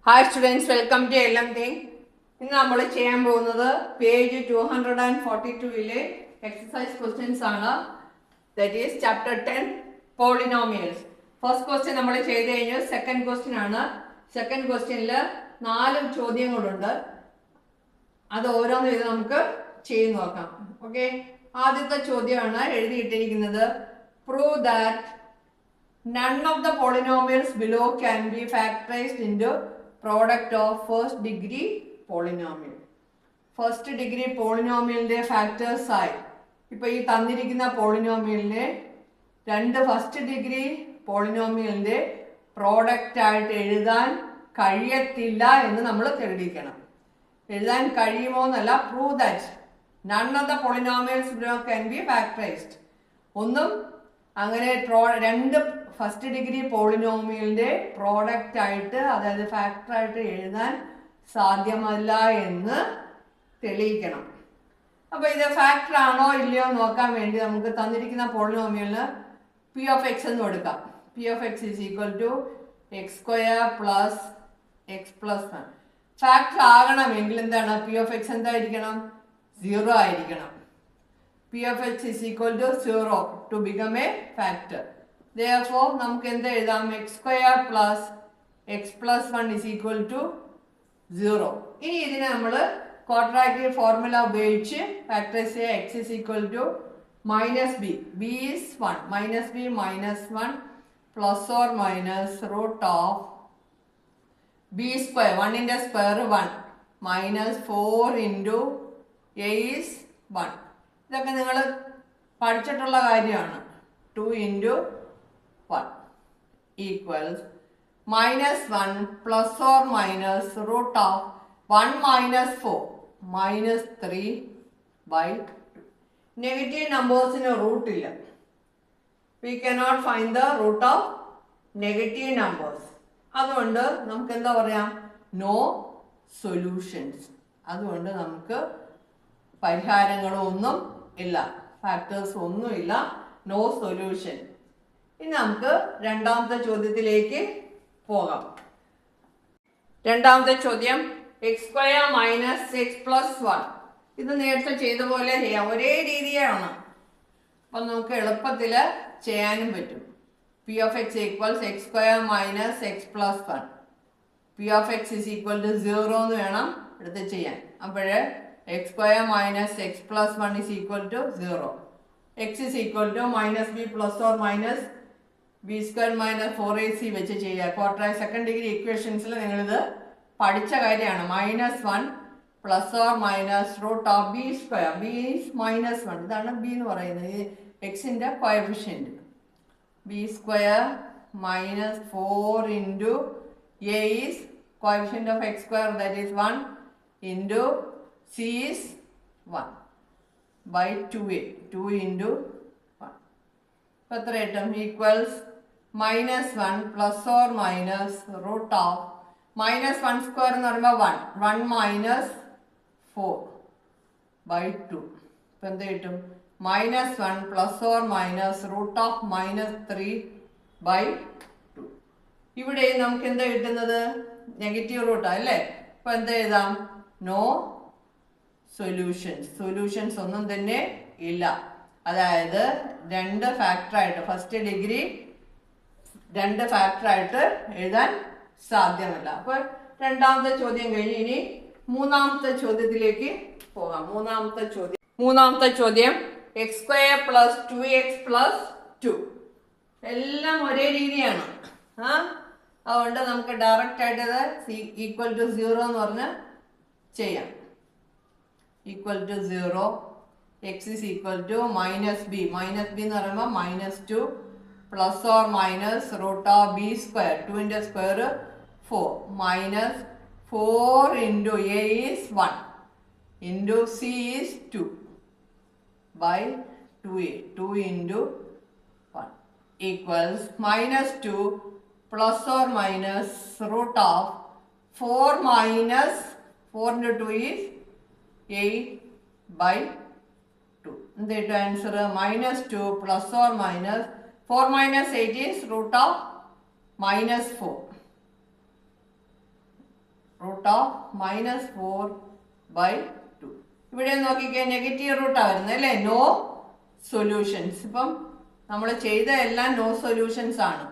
Hi students, welcome to LMthing. ഇന്ന് നമ്മൾ ചെയ്യാൻ പോകുന്നത് പേജ് 242 എക്സസൈസ് ക്വസ്റ്റ്യൻസ് ആണ്. That is chapter 10 polynomials. First question നമ്മൾ ചെയ്ത് കഴിഞ്ഞു. സെക്കൻഡ് ക്വസ്റ്റ്യൻ ആണ്. സെക്കൻഡ് ക്വസ്റ്റ്യനിൽ 4 ചോദ്യങ്ങളുണ്ട്. അത് ഓരോന്നും ഇത് നമുക്ക് ചെയ്ത് നോക്കാം. ഓക്കെ, ആദ്യത്തെ ചോദ്യമാണ് എഴുതിയിട്ടിരിക്കുന്നത്. Prove that none of the polynomials below can be factorized into product of first degree polynomial. First degree പോളിനോമിയലിന്റെ ഫാക്ടേഴ്സ് ആയി ഇപ്പൊ ഈ തന്നിരിക്കുന്ന പോളിനോമിയലിനെ രണ്ട് ഫസ്റ്റ് ഡിഗ്രി പോളിനോമിയലിന്റെ പ്രോഡക്റ്റ് ആയിട്ട് എഴുതാൻ കഴിയത്തില്ല എന്ന് നമ്മൾ തെളിയിക്കണം. എഴുതാൻ കഴിയുമോ എന്നല്ല, prove that none of the polynomials below can be factorised. ഒന്നും അങ്ങനെ രണ്ട് ഫസ്റ്റ് ഡിഗ്രി പോളിനോമിയലിന്റെ പ്രോഡക്റ്റ് ആയിട്ട്, അതായത് ഫാക്ടർ ആയിട്ട് എഴുതാൻ സാധ്യമല്ല എന്ന് തെളിയിക്കണം. അപ്പൊ ഇത് ഫാക്ടർ ആണോ ഇല്ലയോ നോക്കാൻ വേണ്ടി നമുക്ക് തന്നിരിക്കുന്ന പോളിനോമിയലിന് പി ഓഫ് എക്സ് എന്ന് കൊടുക്കാം. P of X is equal to X square plus X plus 1. Factor ആകണമെങ്കിൽ എന്താണ്, പി ഓഫ് എക്സ് എന്തായിരിക്കണം? 0 ആയിരിക്കണം. P of x is equal to 0 to become a factor. Therefore, നമുക്ക് എന്ത് എഴുതാം? x square plus x plus 1 is equal to 0. ഇനി ഇതിനെ നമ്മൾ ക്വാഡ്രാറ്റിക് ഫോർമുല ഉപയോഗിച്ച് ഫാക്ടറൈസ് ചെയ്യുക. x is equal to minus b. b is 1. minus b minus 1 plus or minus root of b square. 1 into square 1 minus 4 into a is 1. ഇതൊക്കെ നിങ്ങൾ പഠിച്ചിട്ടുള്ള കാര്യമാണ്. 2 into 1 equals -1 plus or minus root of 1 minus 4 -3/2. Negative നമ്പേഴ്സിന് root ഇല്ല. We cannot find the root of negative numbers. അതുകൊണ്ട് നമുക്ക് എന്താ പറയാം? No solutions. അതുകൊണ്ട് നമുക്ക് പരിഹാരങ്ങളൊന്നും ഇല്ല, ഫാക്ടേഴ്സ് ഒന്നുമില്ല, നോ സൊല്യൂഷൻ. ഇനി നമുക്ക് രണ്ടാമത്തെ ചോദ്യത്തിലേക്ക് പോകാം. രണ്ടാമത്തെ ചോദ്യം X square minus X plus 1. ഇത് നേരത്തെ ചെയ്ത പോലെ ചെയ്യാം, ഒരേ രീതിയാണ്. അപ്പം നമുക്ക് എളുപ്പത്തിൽ ചെയ്യാനും പറ്റും. P of X equals X square minus X plus 1. P of X is equal to 0 എന്ന് വേണം എടുത്ത് ചെയ്യാൻ. അപ്പോഴേ x square minus x plus 1 is equal to 0. x is equal to minus b plus or minus b square minus 4ac വെച്ച് ചെയ്യുക. Quadratic second degree ഇക്വേഷൻസിൽ നിങ്ങളിത് പഠിച്ച കാര്യമാണ്. -1 plus or minus root of B square. B is -1. ഇതാണ് B എന്ന് പറയുന്നത്, എക്സിൻ്റെ coefficient. B square minus 4 into A is coefficient of X square, that is 1 into c is 1 by 2a. 2 into 1 എത്ര കിട്ടും? Equals -1 plus or minus root of -1 square എന്ന് പറയുമ്പോൾ 1 minus 4/2. ഇപ്പം എന്ത് കിട്ടും? -1 plus or minus root of -3/2. ഇവിടെ നമുക്ക് എന്താ കിട്ടുന്നത്? നെഗറ്റീവ് റൂട്ടാ അല്ലേ? ഇപ്പം എന്താ എഴുതാം? നോ സൊല്യൂഷൻസ് ഒന്നും തന്നെ ഇല്ല. അതായത് രണ്ട് ഫാക്ടറായിട്ട്, ഫസ്റ്റ് ഡിഗ്രി രണ്ട് ഫാക്ടറായിട്ട് എഴുതാൻ സാധ്യമല്ല. അപ്പോൾ രണ്ടാമത്തെ ചോദ്യം കഴിഞ്ഞ് ഇനി മൂന്നാമത്തെ ചോദ്യത്തിലേക്ക് പോകാം. മൂന്നാമത്തെ ചോദ്യം X square plus 2x plus 2. എല്ലാം ഒരേ രീതിയാണ്. അതുകൊണ്ട് നമുക്ക് ഡയറക്റ്റ് ആയിട്ട് ഈക്വൽ ടു 0 എന്ന് പറഞ്ഞ് ചെയ്യാം. Equal to 0. X is equal to minus B എന്ന് പറയുമ്പോൾ -2 plus or minus root of B square. 2 square 4 minus 4 into A is 1 into C is 2/2a. 2 into 1 equals -2 plus or minus root of 4 minus 4 into 2 is 8/2. The answer -2 plus or minus 4 minus 8 is root of -4. Root of -4/2. ഇവിടെ നോക്കിക്കേ, negative റൂട്ടാണ് വരുന്നത് അല്ലേ, no solutions. ഇപ്പം നമ്മൾ ചെയ്ത എല്ലാം no solutions ആണ്.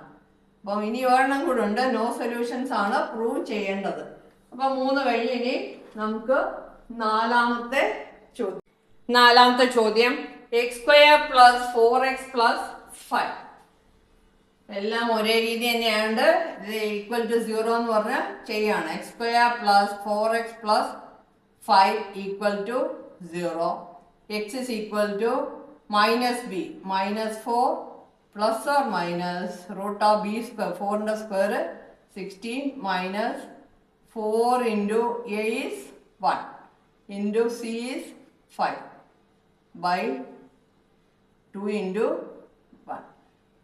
അപ്പം ഇനി ഒരെണ്ണം കൂടെ ഉണ്ട്, നോ സൊല്യൂഷൻസ് ആണ് പ്രൂവ് ചെയ്യേണ്ടത്. അപ്പം 3 കഴിഞ്ഞ് ഇനി നമുക്ക് നാലാമത്തെ ചോദ്യം x² + 4x + 5. എല്ലാം ഒരേ രീതി തന്നെയാണ്ട് ഇത് = 0 എന്ന് പറഞ്ഞ് ചെയ്യാണ്. x² + 4x + 5 = 0. x is equal to -b, -4 plus or minus root of b square, 4 into square 16 minus 4 into a is 1 into c is 5 by 2 into 1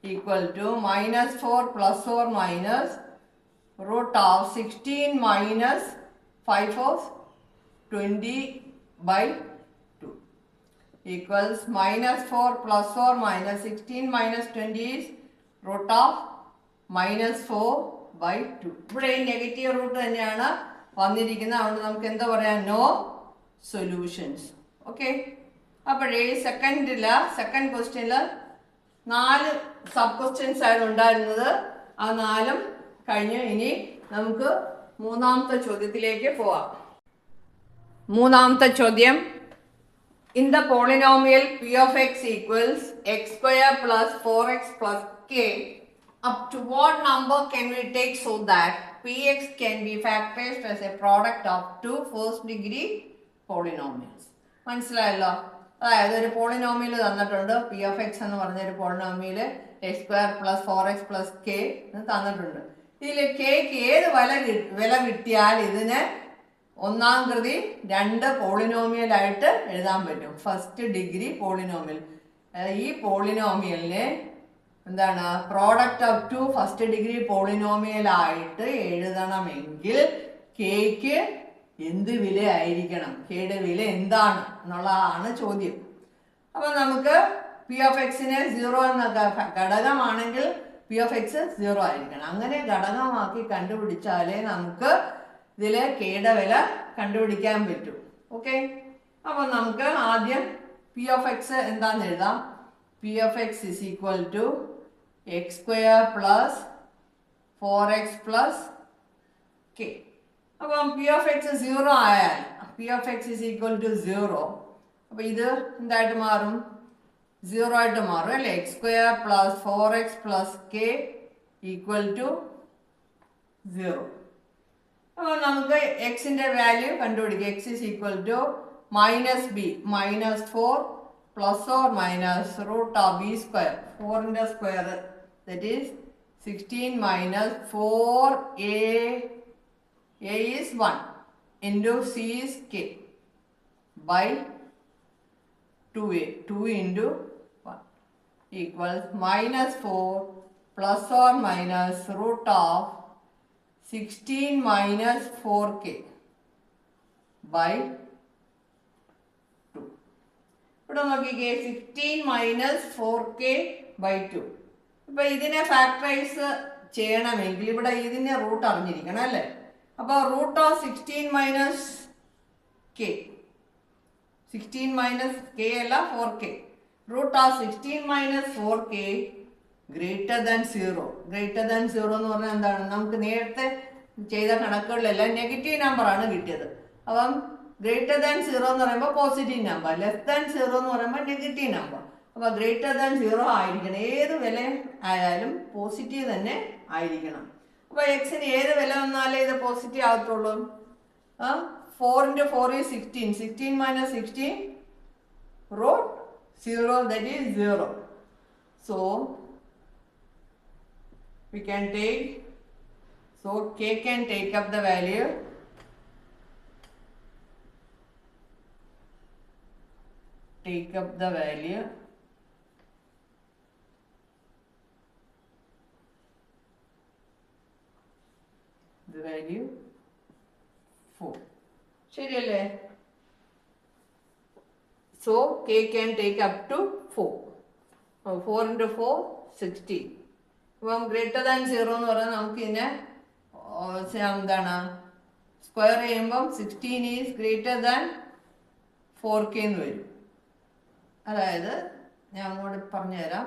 equal to -4 plus or minus root of 16 minus 5 of 20 by 2 equals -4 plus or minus 16 minus 20 is root of -4 by 2. ഇവിടെ ഈ negative root തന്നെയാണ് വന്നിരിക്കുന്നത്. അതുകൊണ്ട് നമുക്ക് എന്താ പറയാം, no solutions. Okay, അപ്പോഴേ second ക്വസ്റ്റ്യനിൽ 4 സബ് ക്വസ്റ്റ്യൻസ് ആണ് ഉണ്ടായിരുന്നത്. ആ 4 കഴിഞ്ഞ് ഇനി നമുക്ക് മൂന്നാമത്തെ ചോദ്യത്തിലേക്ക് പോവാം. മൂന്നാമത്തെ ചോദ്യം, in the polynomial p of x equals x² plus 4x plus k, up to what number can we take so that px can be factorized as a product of 2 first degree polynomials? മനസ്സിലായല്ലോ. അതായത് ഒരു polynomial തന്നിട്ടുണ്ട്, P of X എന്ന് പറഞ്ഞൊരു polynomial x² plus 4x plus k തന്നിട്ടുണ്ട്. ഇതിൽ cake ഏത് വില കിട്ടിയാൽ ഇതിനെ ഒന്നാം കൃതി 2 പോളിനോമിയൽ ആയിട്ട് എഴുതാൻ പറ്റും. First degree polynomial. ഈ പോളിനോമിയലിനെ എന്താണ്, product of 2 first degree polynomial ആയിട്ട് എഴുതണമെങ്കിൽ കേക്ക് എന്ത് വില ആയിരിക്കണം, കെയുടെ വില എന്താണ് എന്നുള്ളതാണ് ചോദ്യം. അപ്പം നമുക്ക് പി ഓഫ് എക്സിനെ 0 എന്ന ഘടകമാണെങ്കിൽ പി ഓഫ് എക്സ് 0 ആയിരിക്കണം. അങ്ങനെ ഘടകമാക്കി കണ്ടുപിടിച്ചാലേ നമുക്ക് ഇതിലെ കെയുടെ വില കണ്ടുപിടിക്കാൻ പറ്റും. ഓക്കെ, അപ്പം നമുക്ക് ആദ്യം പി ഓഫ് എക്സ് എന്താണെന്ന് എഴുതാം. P of X is equal to x² plus 4x plus k. അപ്പം പി ഓഫ് എക്സ് 0 ആയാൽ P of X is equal to 0. അപ്പം ഇത് എന്തായിട്ട് മാറും, 0 ആയിട്ട് മാറും അല്ലേ. x² plus 4x plus k equal to 0. അപ്പോൾ നമുക്ക് എക്സിൻ്റെ വാല്യൂ കണ്ടുപിടിക്കാം. x is equal to -b, -4 plus or minus root of b square, 4 into square, that is 16 minus 4a, a is 1 into c is k by 2a, 2 into 1 equals -4 plus or minus root of 16 minus 4k by 2. ഇവിടെ നോക്കിക്കേ, 16 minus 4k by 2. ഇപ്പം ഇതിനെ factorise ചെയ്യണമെങ്കിൽ ഇവിടെ ഇതിനെ root അറിഞ്ഞിരിക്കണം അല്ലേ. അപ്പോൾ root of 16 minus K, 16 minus K അല്ല 4k, root of 16 minus 4k greater than 0. Greater than 0 എന്ന് പറഞ്ഞാൽ എന്താണ്, നമുക്ക് നേരത്തെ ചെയ്ത കണക്കുകളിലെല്ലാം നെഗറ്റീവ് നമ്പറാണ് കിട്ടിയത്. അപ്പം ഗ്രേറ്റർ ദാൻ 0 എന്ന് പറയുമ്പോൾ പോസിറ്റീവ് നമ്പർ, ലെസ് ദാൻ 0 എന്ന് പറയുമ്പോൾ നെഗറ്റീവ് നമ്പർ. അപ്പോൾ ഗ്രേറ്റർ ദാൻ 0 ആയിരിക്കണം. ഏത് വില ആയാലും പോസിറ്റീവ് തന്നെ ആയിരിക്കണം. അപ്പോൾ എക്സിന് ഏത് വില വന്നാലേ ഇത് positive ആകത്തുള്ളൂ. 4 into 4 is 16. 16 minus 16 root 0, that is 0. So we can take, so k can take up the value the value 4. ശരിയല്ലേ? So k can take up to 4. 4 into 4 16. അപ്പം ഗ്രേറ്റർ ദാൻ 0 എന്ന് പറഞ്ഞാൽ നമുക്ക് ഇതിനെ എന്താണ് സ്ക്വയർ ചെയ്യുമ്പം 16 ഈസ് ഗ്രേറ്റർ ദാൻ 4k എന്ന് വരും. അതായത് ഞാൻ അങ്ങോട്ട് പറഞ്ഞുതരാം.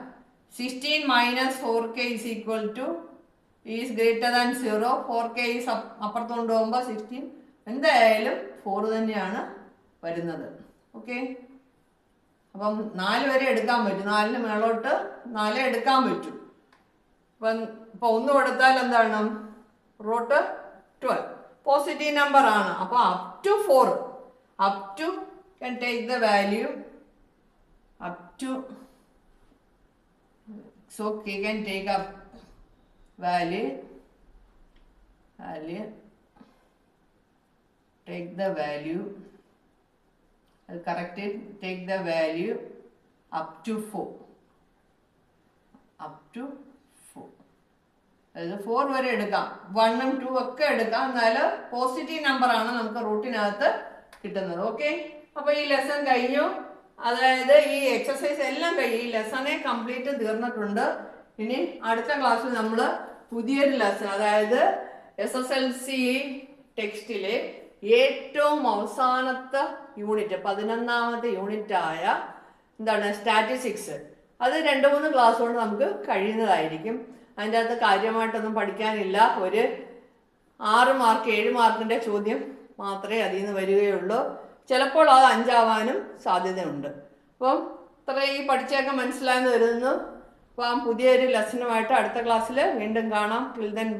16 minus 4k is equal two is greater than 0. 4k is അപ്പുറത്ത് കൊണ്ടുപോകുമ്പോൾ 16 എന്തായാലും 4 തന്നെയാണ് വരുന്നത്. ഓക്കെ, അപ്പം 4 വരെ എടുക്കാൻ പറ്റും. 4ന് മേളോട്ട് 4 എടുക്കാൻ പറ്റും. അപ്പം ഇപ്പം 1 കൊടുത്താൽ എന്താണ്? റൂട്ട് 12 പോസിറ്റീവ് നമ്പർ ആണ്. അപ്പോൾ up to 4, up to can take the value up to, so k can take up value take the value, I'll correct it, take the value up to 4, up to 4. അതായത് 4 വരെ എടുക്കാം, 1 ഉം 2 ഒക്കെ എടുക്കാം. എന്നാലും positive number ആണ് നമുക്ക് റൂട്ടിനകത്ത് കിട്ടുന്നത്. ഓക്കെ, അപ്പൊ ഈ ലെസൺ കഴിഞ്ഞു. അതായത് ഈ എക്സസൈസ് എല്ലാം കഴിഞ്ഞു. ഈ ലെസണെ കംപ്ലീറ്റ് തീർന്നിട്ടുണ്ട്. ഇനി അടുത്ത ക്ലാസ്സിൽ നമ്മൾ പുതിയൊരു ലെസൺ, അതായത് SSLC ടെക്സ്റ്റിലെ ഏറ്റവും അവസാനത്തെ യൂണിറ്റ്, 11ാമത്തെ യൂണിറ്റ് ആയ എന്താണ് സ്റ്റാറ്റിസ്റ്റിക്സ്, അത് 2-3 ക്ലാസ് കൊണ്ട് നമുക്ക് കഴിയുന്നതായിരിക്കും. അതിൻ്റെ അകത്ത് കാര്യമായിട്ടൊന്നും പഠിക്കാനില്ല. ഒരു 6 മാർക്ക് 7 മാർക്കിൻ്റെ ചോദ്യം മാത്രമേ അതിൽ നിന്ന് വരികയുള്ളൂ. ചിലപ്പോൾ അത് 5 ആവാനും സാധ്യതയുണ്ട്. അപ്പം ഇത്രയും ഈ പഠിച്ചൊക്കെ മനസ്സിലായെന്ന് വരുന്നു. അപ്പം പുതിയൊരു ലെസണുമായിട്ട് അടുത്ത ക്ലാസ്സിൽ വീണ്ടും കാണാം. Till then